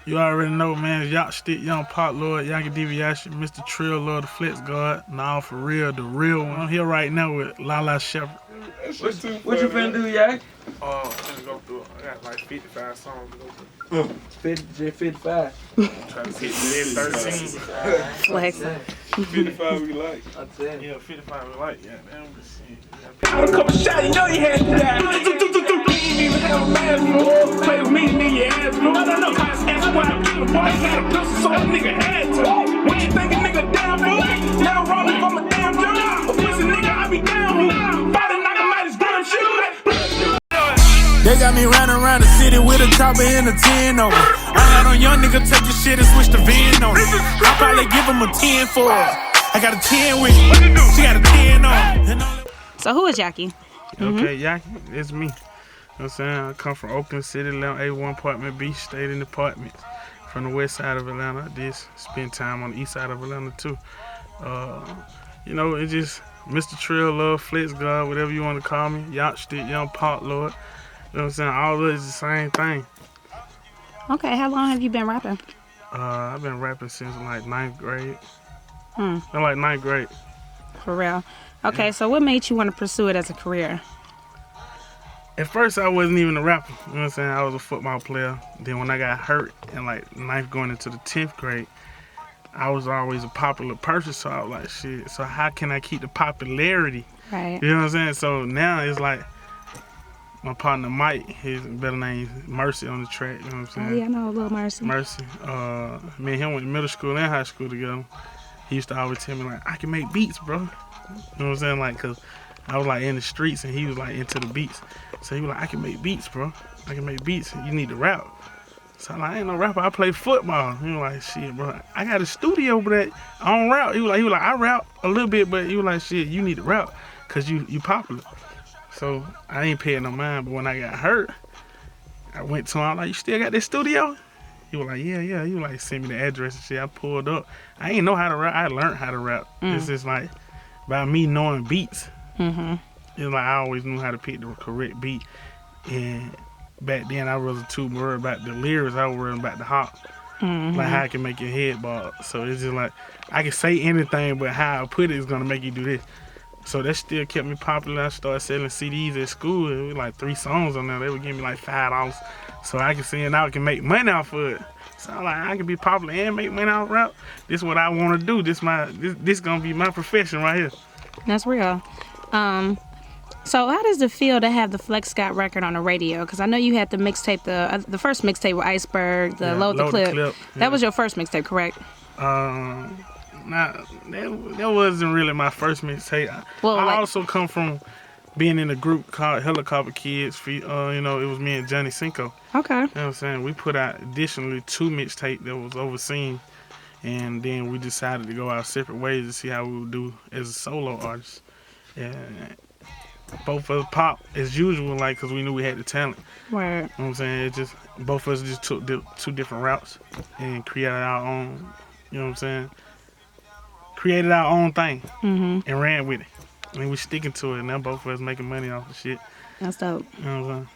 You already know, man. It's YakkStick, Young Pop Lord, Yakki Divioshi, Mr. Trill Lord, the Flexx God. Nah, for real, the real one. I'm here right now with Lala Shepherd. What you finna do, Yak? I'm finna go through. I got like 55 songs to go through. 55. Try to hit 13. Flex. 55 we like. Yeah, 55 we like. Yeah, damn, we'll see. I had a couple shots, you know you had to die. You ain't even have a mask, bro. Play with me, nigga, your ass, bro. No. That's why I kill a boy. I got a pistol, so a nigga had to. What you think a nigga down, bro? Now rolling from a damn job. A pussy nigga, I be down, bro. Body knock him out his damn shoe. They got me running around the city with a chopper and a 10 on me. I had on young nigga take your shit and switch the VIN on it. I probably give him a 10 for it. I got a 10 with me. She got a 10 on. So who is Yakki? Okay, Yakki, it's me. You know what I'm saying? I come from Oakland City, Atlanta, A1 Apartment B, stayed in apartments. From the west side of Atlanta, I did spend time on the east side of Atlanta too. You know, it's just Mr. Trill Love, Flexx God, whatever you want to call me. YakkStick, Young Pop Lord. You know what I'm saying? All of it is the same thing. Okay, how long have you been rapping? I've been rapping since like 9th grade. Like 9th grade. For real? Okay, so what made you want to pursue it as a career? At first, I wasn't even a rapper. You know what I'm saying? I was a football player. Then when I got hurt in like 9th going into the 10th grade, I was always a popular person. So I was like, shit, so how can I keep the popularity? Right. You know what I'm saying? So now it's like, my partner Mike, his better name is Mercy on the track, you know what I'm saying? Oh, yeah, I know a little Mercy. Mercy. Me and him went to middle school and high school together. He used to always tell me, like, I can make beats, bro. You know what I'm saying? Like, because I was, like, in the streets and he was, like, into the beats. So he was like, I can make beats, bro. I can make beats. You need to rap. So I'm like, I ain't no rapper. I play football. He was like, shit, bro. I got a studio, but I don't rap. He was like, I rap a little bit, but he was like, shit, you need to rap because you popular. So I ain't paying no mind, but when I got hurt, I went to him, I'm like, you still got this studio? He was like, yeah. He was like, send me the address and shit. I pulled up. I ain't know how to rap. I learned how to rap. It's just like, by me knowing beats. It's like, I always knew how to pick the correct beat. And back then, I wasn't too worried about the lyrics. I was worried about the hop. Like, how I can make your head bob. So it's just like, I can say anything, but how I put it is going to make you do this. So that still kept me popular. I started selling CDs at school. It was like 3 songs on there. They would give me like $5. So I can sing and I can make money off of it. So I'm like, I can be popular and make money off rap. This is what I want to do. This gonna be my profession right here. That's real. So how does it feel to have the Flexx God record on the radio? Because I know you had the mixtape, the first mixtape with Iceberg, Load the Clip. That was your first mixtape, correct? Nah, that wasn't really my first mixtape. Well, I also come from being in a group called Helicopter Kids. You know, it was me and Johnny Cinco. Okay. You know what I'm saying? We put out additionally 2 mixtapes that was overseen, and then we decided to go our separate ways to see how we would do as a solo artist. And both of us pop as usual, like, because we knew we had the talent. Word. You know what I'm saying? It just, both of us just took 2 different routes and created our own, you know what I'm saying? Created our own thing and ran with it. I mean, we sticking to it. Now both of us making money off the shit. That's dope. You know what I'm saying?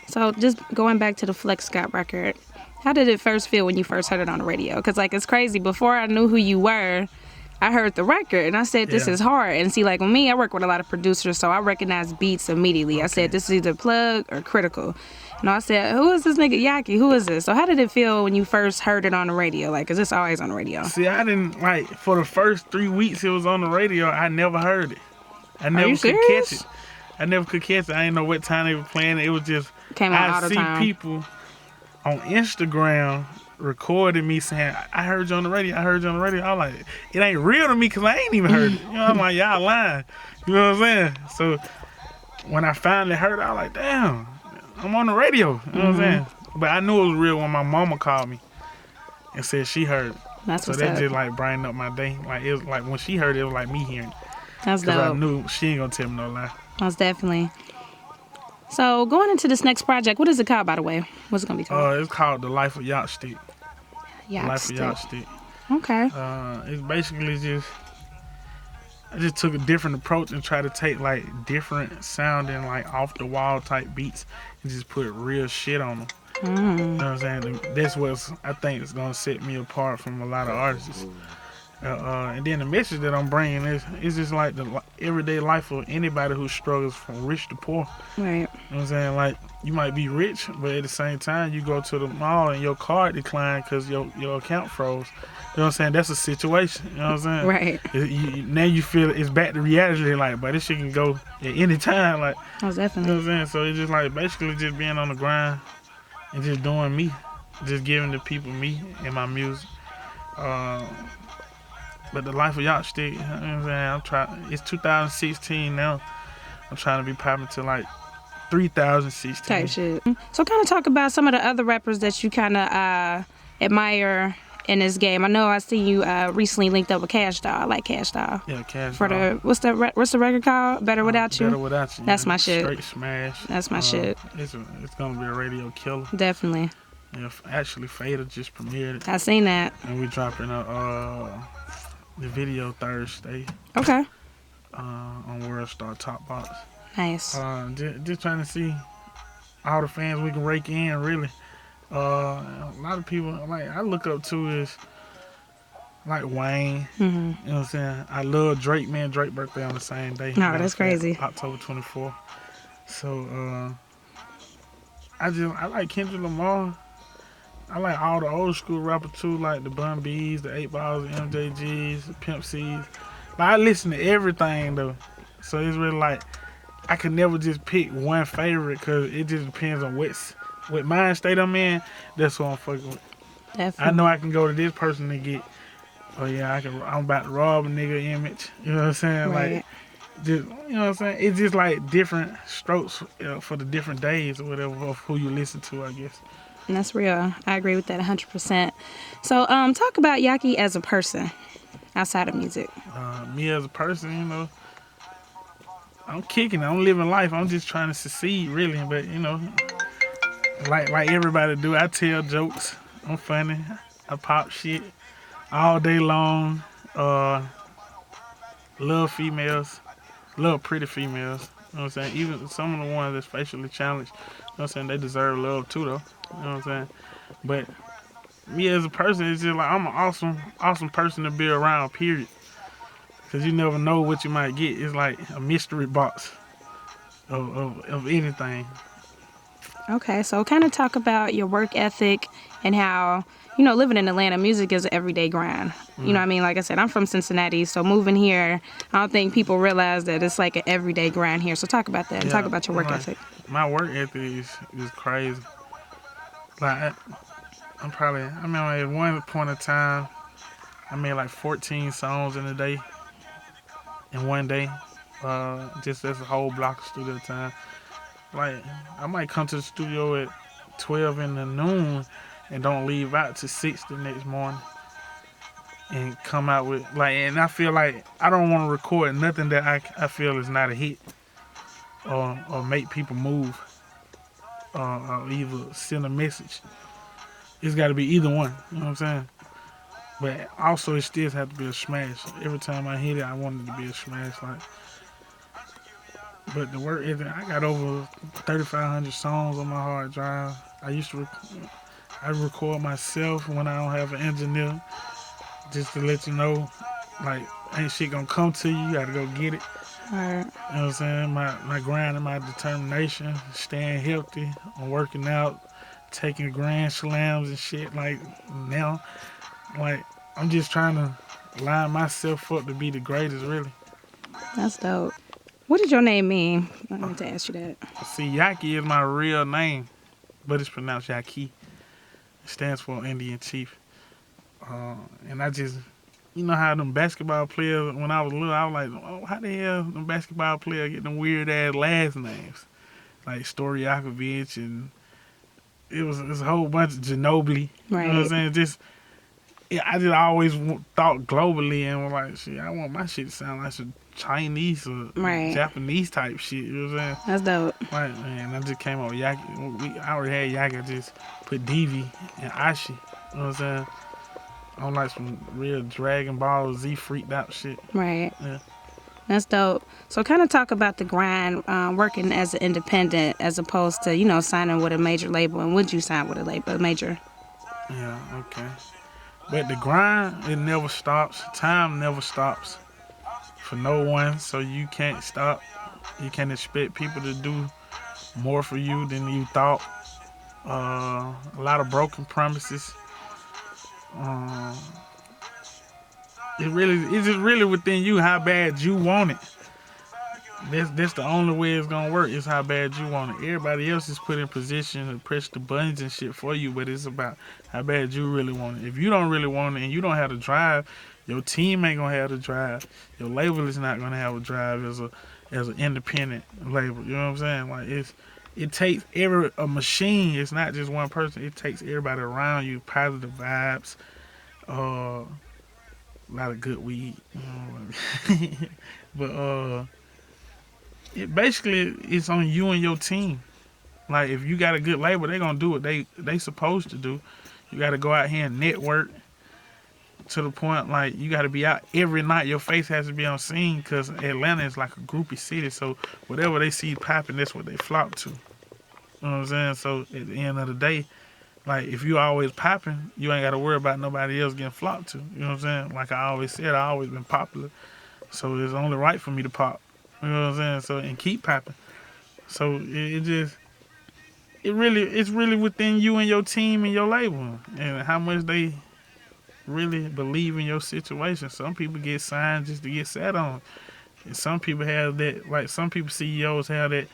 So just going back to the Flexx God record, how did it first feel when you first heard it on the radio? Because, like, it's crazy. Before I knew who you were, I heard the record and I said, this is hard. And see, like, with me, I work with a lot of producers, so I recognize beats immediately. Okay. I said, this is either Plugg or Critical. And I said, who is this nigga Yakki? Who is this? So how did it feel when you first heard it on the radio? Like, is this always on the radio? See, I didn't, like, for the first 3 weeks it was on the radio, I never heard it. I never could catch it. I never could catch it. I didn't know what time they were playing it. It was just, I see people on Instagram recording me saying, I heard you on the radio, I heard you on the radio. I'm like, it ain't real to me because I ain't even heard it. You know, I'm like, y'all lying. You know what I'm saying? So when I finally heard it, I was like, damn, I'm on the radio. You know what I'm saying? But I knew it was real when my mama called me and said she heard it. That's so that just like brightened up my day. Like, it was like when she heard it, it was like me hearing it. That's dope. Because I knew she ain't gonna tell me no lie. Most definitely. So going into this next project, what is it called, by the way? What's it gonna be called? It's called The Life of YakkStick. Life of YakkStick. Okay. It's basically just, I just took a different approach and tried to take like different sounding, like off the wall type beats and just put real shit on them. You know what I'm saying? That's what I think is gonna set me apart from a lot of artists. And then the message that I'm bringing is just like the everyday life of anybody who struggles from rich to poor. Right. You know what I'm saying? Like, you might be rich, but at the same time, you go to the mall and your card declined because your account froze. You know what I'm saying? That's a situation. You know what I'm saying? Right. Now you feel it's back to reality. Like, but this shit can go at any time. Like, Most you know definitely. what I'm saying? So it's just like basically just being on the grind and just doing me. Just giving the people me and my music. But the life of YakkStick, you know what I'm saying? I'm trying. It's 2016 now. I'm trying to be popping to like 3016 Type shit. So kind of talk about some of the other rappers that you kind of admire in this game. I know I seen you recently linked up with Cash Doll. I like Cash Doll. Yeah, Cash For Doll. what's the record called? Better Without You. Better Without You. That's Yeah, my shit. Straight smash. That's my shit. It's gonna be a radio killer. Definitely. Yeah, actually, Fader just premiered it, I seen that. and we dropping the video Thursday Okay. on World Star Top Box. Nice. Just trying to see all the fans we can rake in, really. A lot of people like I look up to is like Wayne. You know what I'm saying? I love Drake, man. Drake birthday on the same day. Oh, that's crazy. October 24th. So I like Kendrick Lamar. I like all the old school rappers too, like the Bun B's, the 8 Balls, the MJGs, the Pimp C's. Like, I listen to everything though. So it's really like I could never just pick one favorite because it just depends on what mind state I'm in. That's what I'm fucking with. Definitely. I know I can go to this person and get, oh yeah, I'm about to rob a nigga image. You know what I'm saying? Right. Like, just, you know what I'm saying? It's just like different strokes for the different days or whatever of who you listen to, I guess. And that's real. I agree with that 100%. So talk about Yakki as a person outside of music. Me as a person, you know, I'm kicking. I'm living life. I'm just trying to succeed, really. But you know, like everybody do, I tell jokes. I'm funny. I pop shit all day long. Love females. Love pretty females. You know what I'm saying? Even some of the ones that's facially challenged, you know what I'm saying? They deserve love too, though. You know what I'm saying? But me as a person, it's just like I'm an awesome person to be around, period. Because you never know what you might get. It's like a mystery box of anything. Okay, so kind of talk about your work ethic and how, you know, living in Atlanta, music is an everyday grind. You know what I mean? Like I said, I'm from Cincinnati, so moving here, I don't think people realize that it's like an everyday grind here. So talk about that and talk about your work ethic. My work ethic is crazy. Like, I remember at one point in time, I made like 14 songs in a day. In one day. Just as a whole block of studio time. Like, I might come to the studio at 12 in the noon and don't leave out till 6 the next morning. And come out with, like, and I feel like I don't want to record nothing that I feel is not a hit. Or make people move. Or either send a message. It's got to be either one. You know what I'm saying? But also, it still has to be a smash. Every time I hit it, I want it to be a smash. Like, but the work ethic, I got over 3,500 songs on my hard drive. I record myself when I don't have an engineer, just to let you know, like, ain't shit gonna come to you. You gotta go get it. Right. You know what I'm saying? My grind and my determination, staying healthy, I'm working out, taking grand slams and shit. Like, now, like, I'm just trying to line myself up to be the greatest, really. That's dope. What did your name mean? I wanted to ask you that. See, Yakki is my real name, but it's pronounced Yakki. It stands for Indian Chief. And I just, you know how them basketball players, when I was little, I was like, oh, how the hell them basketball players get them weird-ass last names? Like Stojakovic, and it was a whole bunch of Ginobili. Right. You know what I'm saying? I just always thought globally and was like, shit, I want my shit to sound like some Chinese or Japanese type shit. You know what I'm saying? That's dope. Right, man. I just came up with Yakki. I already had Yakki. I just put Divi and Ashi. You know what I'm saying? I don't like some real Dragon Ball Z freaked out shit. Right. Yeah. That's dope. So kind of talk about the grind, working as an independent as opposed to, you know, signing with a major label. And would you sign with a major? Yeah, okay. But the grind, it never stops. Time never stops for no one, so you can't stop. You can't expect people to do more for you than you thought. A lot of broken promises. It's just really within you how bad you want it. That's the only way it's gonna work is how bad you want it. Everybody else is put in position to press the buttons and shit for you, but it's about how bad you really want it. If you don't really want it and you don't have the drive, your team ain't gonna have the drive. Your label is not gonna have a drive as an independent label. You know what I'm saying? Like it takes a machine. It's not just one person. It takes everybody around you, positive vibes, a lot of good weed. But it basically it's on you and your team. Like if you got a good label, they gonna do what they supposed to do. You gotta go out here and network to the point like you gotta be out every night. Your face has to be on scene because Atlanta is like a groupie city. So whatever they see popping, that's what they flock to. You know what I'm saying? So at the end of the day, like if you always popping, you ain't gotta worry about nobody else getting flocked to. You know what I'm saying? Like I always said, I always been popular, so it's only right for me to pop. You know what I'm saying? So and keep popping. So it's really within you and your team and your label and how much they really believe in your situation. Some people get signed just to get sat on. And some people have that, like some people CEOs have that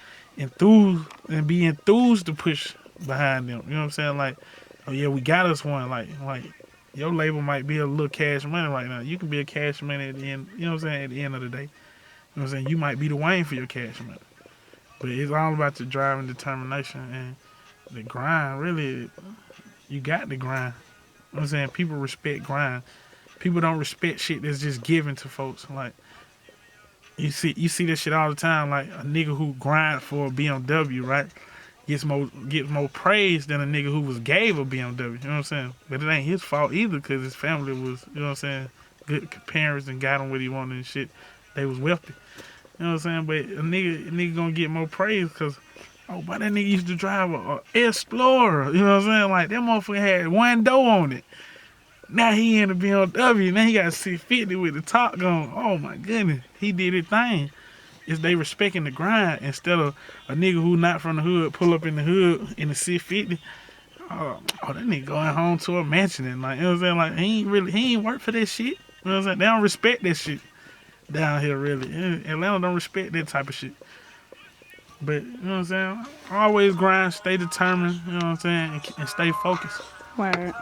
be enthused to push behind them. You know what I'm saying? Like, oh yeah, we got us one. Like your label might be a little cash money right now. You can be a cash money at the end, you know what I'm saying, at the end of the day. You know what I'm saying? You might be the Wayne for your cash money. But it's all about the drive and determination and the grind. Really, you got the grind. You know what I'm saying? People respect grind. People don't respect shit that's just given to folks. Like, you see this shit all the time. Like, a nigga who grind for a BMW, right, gets more praise than a nigga who was gave a BMW. You know what I'm saying? But it ain't his fault either because his family was, you know what I'm saying, good parents and got him what he wanted and shit. They was wealthy. You know what I'm saying? But a nigga gonna get more praise because, oh, but that nigga used to drive a Explorer. You know what I'm saying? Like, that motherfucker had one door on it. Now he in a BMW. Now he got a 650 with the top going. Oh, my goodness. He did his thing. It's they respecting the grind instead of a nigga who not from the hood pull up in the hood in the 650. Oh, that nigga going home to a mansion and like, you know what I'm saying? Like, he ain't work for that shit. You know what I'm saying? They don't respect that shit down here, really. Atlanta don't respect that type of shit. But, you know what I'm saying? Always grind, stay determined, you know what I'm saying, and stay focused. Word.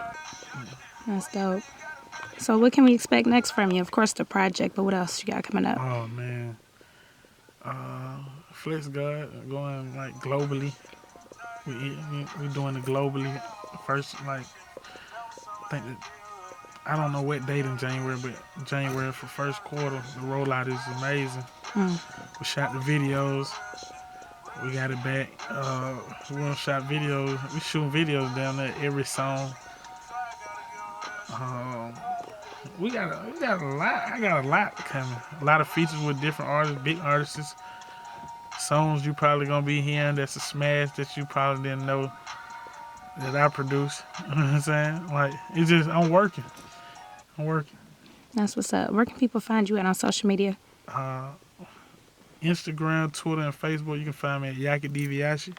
That's dope. So what can we expect next from you? Of course, the project, but what else you got coming up? Oh, man. Flexx God going, like, globally. We doing it globally. First, like, I don't know what date in January, but January for first quarter, the rollout is amazing. We shot the videos. We got it back. We want to shot videos. We shooting videos down there every song. We got a lot. I got a lot coming. A lot of features with different artists, big artists. Songs you probably gonna be hearing that's a smash that you probably didn't know that I produced. You know what I'm saying? Like, it's just, I'm working. That's what's up. Where can people find you at on social media? Instagram, Twitter, and Facebook. You can find me at Yakki Divioshi,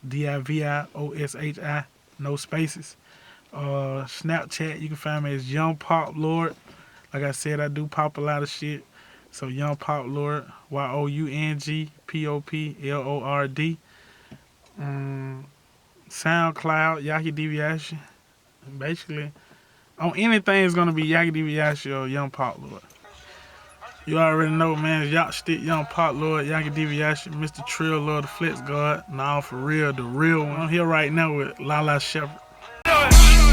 YakkDivioshi, no spaces. Snapchat, you can find me as Young Pop Lord. Like I said, I do pop a lot of shit. So Young Pop Lord, YoungPoplord. SoundCloud, Yakki Divioshi. Basically, on anything it's gonna be Yakki Divioshi or Young Pop Lord. You already know, man. It's YakkStick, Young Pop Lord, Yakki Divioshi, Mr. Trill Lord, the Flexx God. Nah, for real, the real one. I'm here right now with Lala Shepherd.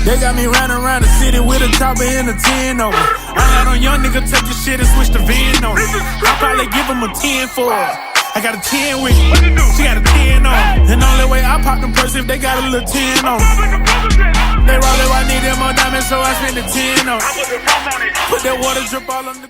They got me running around the city with a chopper and a 10 on me. I had a young nigga take the shit and switch the VIN on it. I probably give him a 10 for it. I got a 10 with me. She got a 10 on. And the only way I pop them purse if they got a little 10 on. They roll it, I need them more diamonds, so I spend the 10 on. Put that water drip all on the